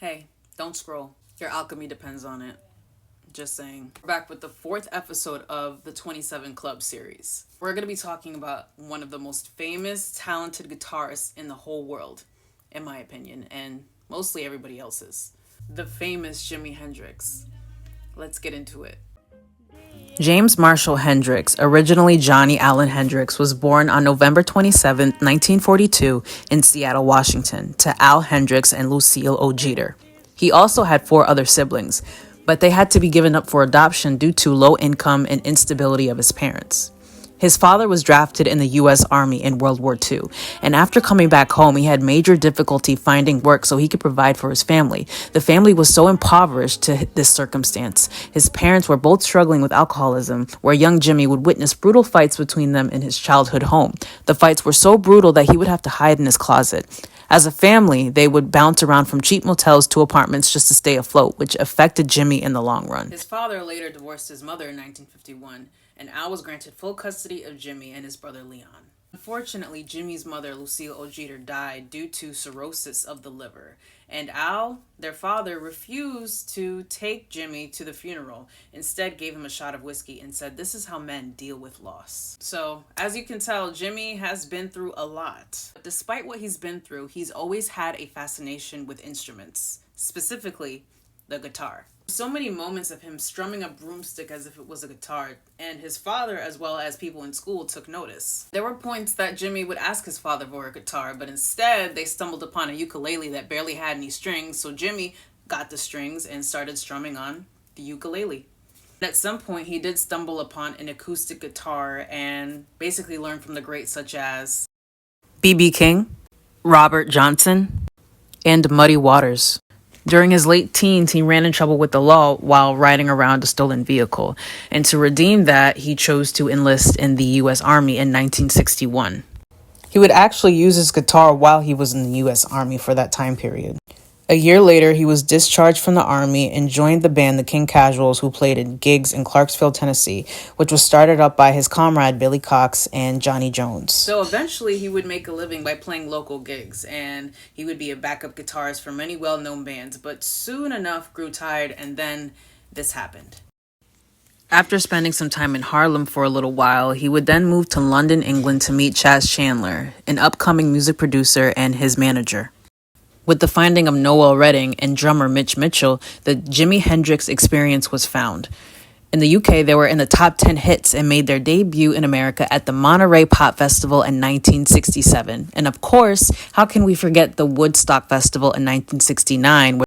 Hey, don't scroll. Your alchemy depends on it. Just saying. We're back with the fourth episode of the 27 Club series. We're going to be talking about one of the most famous, talented guitarists in the whole world, in my opinion, and mostly everybody else's. The famous Jimi Hendrix. Let's get into it. James Marshall Hendrix, originally Johnny Allen Hendrix, was born on November 27, 1942, in Seattle, Washington, to Al Hendrix and Lucille O. Jeter. He also had four other siblings, but they had to be given up for adoption due to low income and instability of his parents. His father was drafted in the U.S. Army in World War II, and after coming back home, he had major difficulty finding work so he could provide for his family. The family was so impoverished to this circumstance. His parents were both struggling with alcoholism, where young Jimmy would witness brutal fights between them in his childhood home. The fights were so brutal that he would have to hide in his closet. As a family, they would bounce around from cheap motels to apartments just to stay afloat, which affected Jimmy in the long run. His father later divorced his mother in 1951, and Al was granted full custody of Jimmy and his brother Leon. Unfortunately, Jimmy's mother, Lucille O. Jeter, died due to cirrhosis of the liver, and Al, their father, refused to take Jimmy to the funeral. Instead, gave him a shot of whiskey and said, "This is how men deal with loss." So, as you can tell, Jimmy has been through a lot. But despite what he's been through, he's always had a fascination with instruments, specifically the guitar. So many moments of him strumming a broomstick as if it was a guitar, and his father, as well as people in school, took notice. There were points that Jimmy would ask his father for a guitar, but instead they stumbled upon a ukulele that barely had any strings, so Jimmy got the strings and started strumming on the ukulele. At some point, he did stumble upon an acoustic guitar and basically learned from the greats such as B.B. King, Robert Johnson, and Muddy Waters. During his late teens, he ran in trouble with the law while riding around a stolen vehicle. And to redeem that, he chose to enlist in the U.S. Army in 1961. He would actually use his guitar while he was in the U.S. Army for that time period. A year later, he was discharged from the Army and joined the band the King Casuals, who played in gigs in Clarksville, Tennessee, which was started up by his comrade Billy Cox and Johnny Jones. So eventually he would make a living by playing local gigs, and he would be a backup guitarist for many well-known bands, but soon enough grew tired, and then this happened. After spending some time in Harlem for a little while, he would then move to London, England to meet Chas Chandler, an upcoming music producer and his manager. With the finding of Noel Redding and drummer Mitch Mitchell, the Jimi Hendrix Experience was found. In the UK, they were in the top 10 hits and made their debut in America at the Monterey Pop Festival in 1967. And of course, how can we forget the Woodstock Festival in 1969,